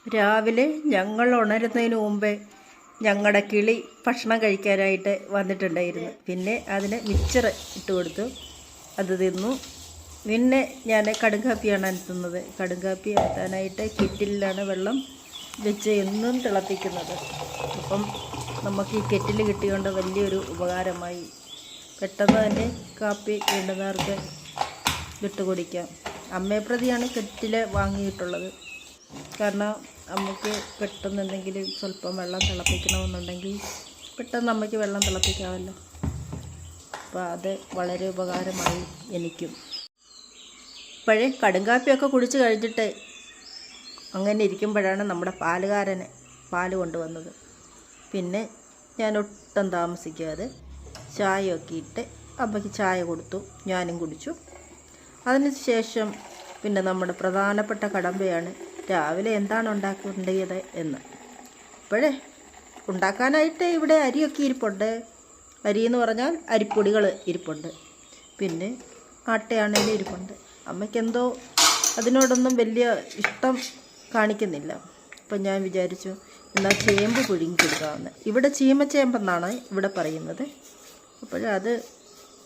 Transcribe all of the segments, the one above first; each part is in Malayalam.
രാവിലെ ഞങ്ങൾ ഉണരുന്നതിന് മുമ്പേ ഞങ്ങളുടെ കിളി ഭക്ഷണം കഴിക്കാനായിട്ട് വന്നിട്ടുണ്ടായിരുന്നു. പിന്നെ അതിന് മിച്ചർ ഇട്ട് കൊടുത്തു, അത് തിന്നു. പിന്നെ ഞാൻ കടുങ്കാപ്പിയാണ് അനത്തുന്നത്. കടുങ്കാപ്പി അനത്താനായിട്ട് കെറ്റിലാണ് വെള്ളം വെച്ച് എന്നും തിളപ്പിക്കുന്നത്. അപ്പം നമുക്ക് ഈ കെറ്റിൽ കിട്ടിയോണ്ട് വലിയൊരു ഉപകാരമായി. പെട്ടെന്ന് തന്നെ കാപ്പി വേണ്ടുന്നവർക്ക് ഇട്ട് കുടിക്കാം. അമ്മയെ പ്രതിയാണ് കെറ്റിൽ വാങ്ങിയിട്ടുള്ളത്. കാരണം നമുക്ക് പെട്ടെന്ന് എന്തെങ്കിലും സ്വല്പം വെള്ളം തിളപ്പിക്കണമെന്നുണ്ടെങ്കിൽ പെട്ടെന്ന് അമ്മയ്ക്ക് വെള്ളം തിളപ്പിക്കാമല്ലോ. അപ്പോൾ അത് വളരെ ഉപകാരമായി എനിക്കും. ഇപ്പോഴേ കടുങ്കാപ്പിയൊക്കെ കുടിച്ച് കഴിഞ്ഞിട്ട് അങ്ങനെ ഇരിക്കുമ്പോഴാണ് നമ്മുടെ പാലുകാരന് പാല് കൊണ്ടുവന്നത്. പിന്നെ ഞാൻ ഒട്ടും താമസിക്കാതെ ചായയൊക്കെ ഇട്ട് അമ്മയ്ക്ക് ചായ കൊടുത്തു, ഞാനും കുടിച്ചു. അതിന് ശേഷം പിന്നെ നമ്മുടെ പ്രധാനപ്പെട്ട കടമ്പയാണ് രാവിലെ എന്താണ് ഉണ്ടാക്കേണ്ടത് എന്ന്. ഇപ്പോഴേ ഉണ്ടാക്കാനായിട്ട് ഇവിടെ അരിയൊക്കെ ഇരിപ്പുണ്ട്. അരി എന്ന് പറഞ്ഞാൽ അരിപ്പൊടികൾ ഇരിപ്പുണ്ട്, പിന്നെ ആട്ടയാണേലും ഇരിപ്പുണ്ട്. അമ്മയ്ക്കെന്തോ അതിനോടൊന്നും വലിയ ഇഷ്ടം കാണിക്കുന്നില്ല. അപ്പം ഞാൻ വിചാരിച്ചു എന്നാൽ ചേമ്പ് പുഴുങ്ങി കൊടുക്കാമെന്ന്. ഇവിടെ ചീമച്ചേമ്പെന്നാണ് ഇവിടെ പറയുന്നത്. അപ്പോഴത്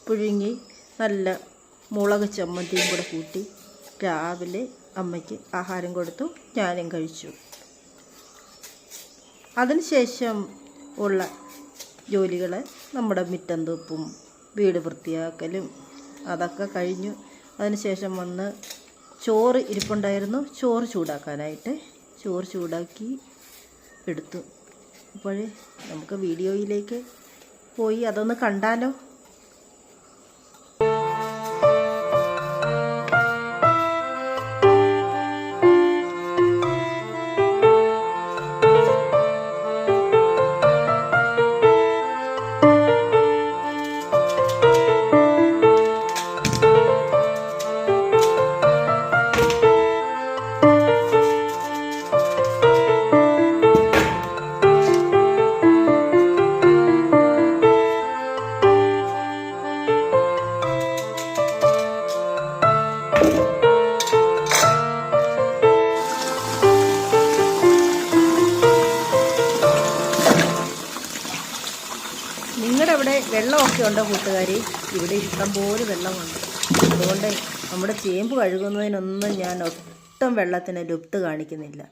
പുഴുങ്ങി നല്ല മുളക് ചമ്മന്തിയും കൂടെ കൂട്ടി രാവിലെ അമ്മയ്ക്ക് ആഹാരം കൊടുത്തു, ഞാനും കഴിച്ചു. അതിനുശേഷം ഉള്ള ജോലികൾ നമ്മുടെ മിറ്റം തൂപ്പും വീട് വൃത്തിയാക്കലും അതൊക്കെ കഴിഞ്ഞു. അതിനുശേഷം വന്ന് ചോറ് ഇരിപ്പുണ്ടായിരുന്നു, ചോറ് ചൂടാക്കാനായിട്ട് ചോറ് ചൂടാക്കി എടുത്തു. അപ്പോഴേ നമുക്ക് വീഡിയോയിലേക്ക് പോയി അതൊന്ന് കണ്ടാലോ. നിങ്ങളുടെ അവിടെ വെള്ളമൊക്കെ ഉണ്ടോ കൂട്ടുകാരി? ഇവിടെ ഇഷ്ടംപോലെ വെള്ളമുണ്ട്. അതുകൊണ്ട് നമ്മുടെ ചേമ്പ് കഴുകുന്നതിനൊന്നും ഞാൻ ഒട്ടും വെള്ളത്തിന് ലുപ്ത് കാണിക്കുന്നില്ല.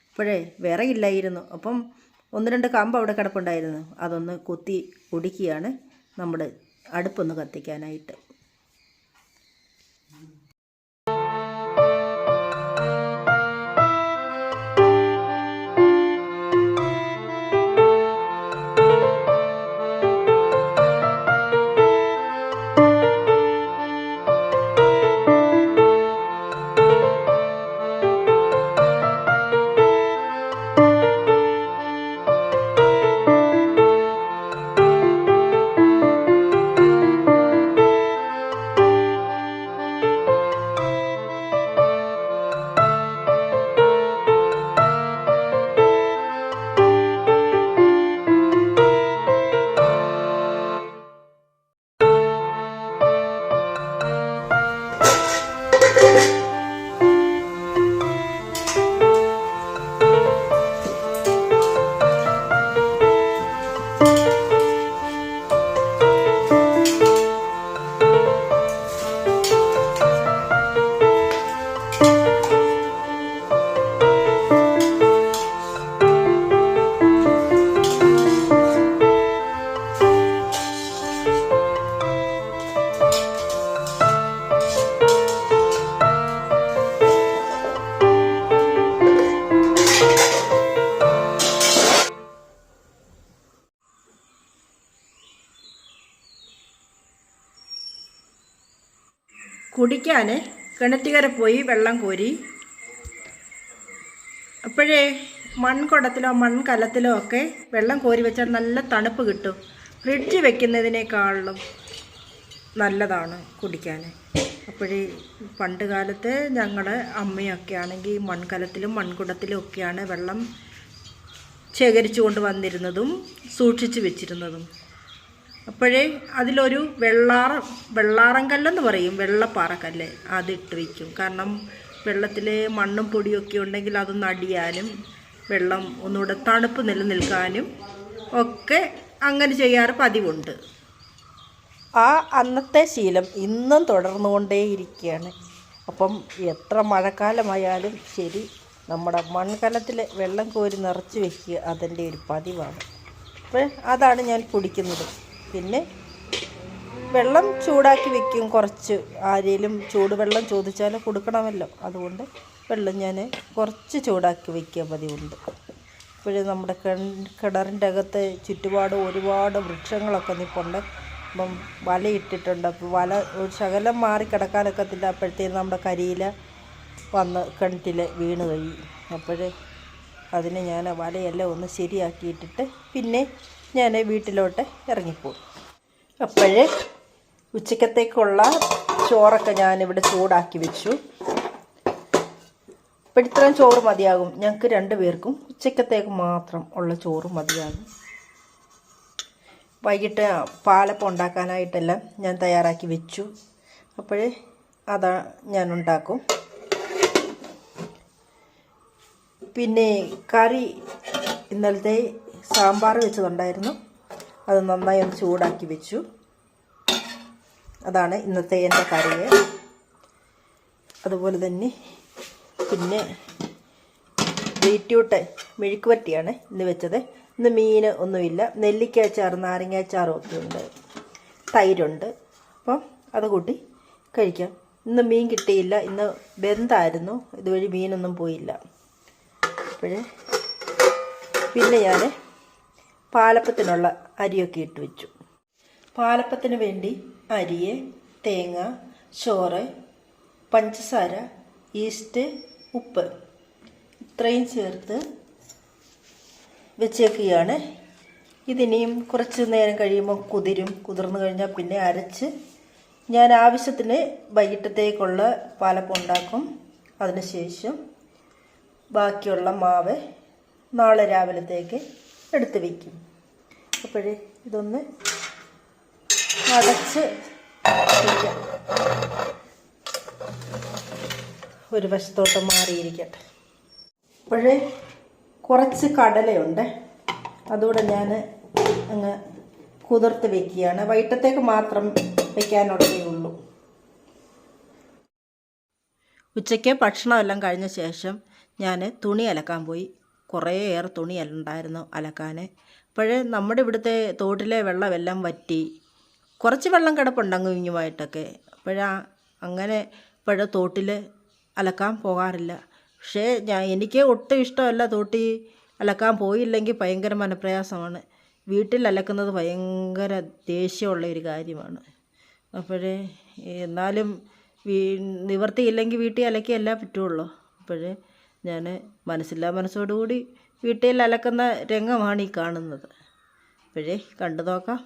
ഇപ്പോഴേ വിറകില്ലായിരുന്നു, അപ്പം 1-2 കമ്പ് അവിടെ കിടപ്പുണ്ടായിരുന്നു. അതൊന്ന് കുത്തി ഒടിക്കുകയാണ് നമ്മുടെ അടുപ്പൊന്ന് കത്തിക്കാനായിട്ട്. കുടിക്കാൻ കിണറ്റുകര പോയി വെള്ളം കോരി. അപ്പോഴേ മൺകുടത്തിലോ മൺകലത്തിലോ ഒക്കെ വെള്ളം കോരി വെച്ചാൽ നല്ല തണുപ്പ് കിട്ടും. ഫ്രിഡ്ജ് വെക്കുന്നതിനേക്കാളും നല്ലതാണ് കുടിക്കാൻ. അപ്പോഴേ പണ്ട് കാലത്ത് ഞങ്ങളുടെ അമ്മയൊക്കെ ആണെങ്കിൽ മൺകലത്തിലും മൺകുടത്തിലും ഒക്കെയാണ് വെള്ളം ശേഖരിച്ചു കൊണ്ട് വന്നിരുന്നതും സൂക്ഷിച്ചു വെച്ചിരുന്നതും. അപ്പോഴേ അതിലൊരു വെള്ളാറം കല്ലെന്ന് പറയും, വെള്ളപ്പാറക്കല്ല്, അതിട്ട് വയ്ക്കും. കാരണം വെള്ളത്തിൽ മണ്ണും പൊടിയൊക്കെ ഉണ്ടെങ്കിൽ അതൊന്ന് അടിയാനും വെള്ളം ഒന്നുകൂടെ തണുപ്പ് നിലനിൽക്കാനും ഒക്കെ അങ്ങനെ ചെയ്യാറ് പതിവുണ്ട്. ആ അന്നത്തെ ശീലം ഇന്നും തുടർന്നുകൊണ്ടേയിരിക്കുകയാണ്. അപ്പം എത്ര മഴക്കാലമായാലും ശരി, നമ്മുടെ മൺകലത്തിൽ വെള്ളം കോരി നിറച്ച് വയ്ക്കുക അതിൻ്റെ ഒരു പതിവാണ്. അപ്പോൾ അതാണ് ഞാൻ കുടിക്കുന്നത്. പിന്നെ വെള്ളം ചൂടാക്കി വയ്ക്കും. കുറച്ച് ആരെങ്കിലും ചൂടുവെള്ളം ചോദിച്ചാൽ കൊടുക്കണമല്ലോ, അതുകൊണ്ട് വെള്ളം ഞാൻ കുറച്ച് ചൂടാക്കി വയ്ക്കുക പതിവുണ്ട്. ഇപ്പോഴും നമ്മുടെ കിണറിൻ്റെ അകത്ത് ചുറ്റുപാട് ഒരുപാട് വൃക്ഷങ്ങളൊക്കെ നിൽപ്പുണ്ട്. അപ്പം വലയിട്ടിട്ടുണ്ട്. അപ്പോൾ വല ഒരു ശകലം മാറി കിടക്കാനൊക്കത്തില്ല. അപ്പോഴത്തേക്കും നമ്മുടെ കരിയില വന്ന് കിണറ്റിൽ വീണ് കഴിയും. അപ്പോൾ അതിന് ഞാൻ വലയെല്ലാം ഒന്ന് ശരിയാക്കിയിട്ടിട്ട് പിന്നെ ഞാൻ വീട്ടിലോട്ട് ഇറങ്ങിപ്പോകും. അപ്പോഴേ ഉച്ചക്കത്തേക്കുള്ള ചോറൊക്കെ ഞാനിവിടെ ചൂടാക്കി വെച്ചു. അപ്പോൾ ഇത്രയും ചോറ് മതിയാകും. ഞങ്ങൾക്ക് 2 പേർക്കും ഉച്ചക്കത്തേക്ക് മാത്രം ഉള്ള ചോറ് മതിയാകും. വൈകിട്ട് പാലപ്പം ഉണ്ടാക്കാനായിട്ടെല്ലാം ഞാൻ തയ്യാറാക്കി വെച്ചു. അപ്പോഴേ അതാ ഞാൻ ഉണ്ടാക്കും. പിന്നെ കറി ഇന്നലത്തെ സാമ്പാർ വെച്ചതുണ്ടായിരുന്നു, അത് നന്നായി ഒന്ന് ചൂടാക്കി വെച്ചു. അതാണ് ഇന്നത്തെ എൻ്റെ കറി. അതുപോലെ തന്നെ പിന്നെ ബീറ്റ്റൂട്ട് മെഴുക്ക് വരട്ടിയാണ് ഇന്ന് വെച്ചത്. ഇന്ന് മീൻ ഒന്നുമില്ല. നെല്ലിക്കാച്ചാറും നാരങ്ങാച്ചാറും ഒക്കെ ഉണ്ട്, തൈരുണ്ട്. അപ്പം അത് കൂട്ടി കഴിക്കാം. ഇന്ന് മീൻ കിട്ടിയില്ല, ഇന്ന് ബന്ധായിരുന്നു, ഇതുവഴി മീനൊന്നും പോയില്ല. അപ്പോഴേ പിന്നെ ഞാൻ പാലപ്പത്തിനുള്ള അരിയൊക്കെ ഇട്ട് വെച്ചു. പാലപ്പത്തിന് വേണ്ടി അരിയെ, തേങ്ങ, ചോറ്, പഞ്ചസാര, ഈസ്റ്റ്, ഉപ്പ് ഇത്രയും ചേർത്ത് വെച്ചേക്കുകയാണ്. ഇതിനിയും കുറച്ച് നേരം കഴിയുമ്പോൾ കുതിർന്നു കഴിഞ്ഞാൽ പിന്നെ അരച്ച് ഞാൻ ആവശ്യത്തിന് വൈകിട്ടത്തേക്കുള്ള പാലപ്പം ഉണ്ടാക്കും. അതിനുശേഷം ബാക്കിയുള്ള മാവ് നാളെ രാവിലത്തേക്ക് എടുത്ത് വയ്ക്കും. അപ്പോഴേ ഇതൊന്ന് അടച്ച് വയ്ക്കാം. ഒരു വശത്തോട്ട് മാറിയിരിക്കട്ടെ. അപ്പോഴേ കുറച്ച് കടലയുണ്ട്, അതുകൂടെ ഞാൻ അങ്ങ് കുതിർത്ത് വെക്കുകയാണ്. വൈകിട്ടത്തേക്ക് മാത്രം വയ്ക്കാനുള്ളതേ ഉള്ളൂ. ഉച്ചയ്ക്ക് ഭക്ഷണമെല്ലാം കഴിഞ്ഞ ശേഷം ഞാൻ തുണി അലക്കാൻ പോയി. കുറേയേറെ തുണിയുണ്ടായിരുന്നു അലക്കാൻ. അപ്പോഴേ നമ്മുടെ ഇവിടുത്തെ തോട്ടിലെ വെള്ളമെല്ലാം വറ്റി, കുറച്ച് വെള്ളം കിടപ്പുണ്ട് അങ്ങും ഇങ്ങുമായിട്ടൊക്കെ. അങ്ങനെ തോട്ടിൽ അലക്കാൻ പോകാറില്ല. പക്ഷേ എനിക്ക് ഒട്ടും ഇഷ്ടമല്ല തോട്ടിൽ അലക്കാൻ പോയില്ലെങ്കിൽ ഭയങ്കര മനപ്രയാസമാണ്. വീട്ടിൽ അലക്കുന്നത് ഭയങ്കര ദേഷ്യമുള്ള ഒരു കാര്യമാണ്. അപ്പോഴേ എന്നാലും നിവർത്തിയില്ലെങ്കിൽ വീട്ടിൽ അലക്കിയല്ലേ പറ്റുള്ളൂ. അപ്പോഴേ ഞാൻ മനസ്സോടുകൂടി വീട്ടിൽ അലക്കുന്ന രംഗമാണ് ഈ കാണുന്നത്. അപ്പോഴേ കണ്ടു നോക്കാം.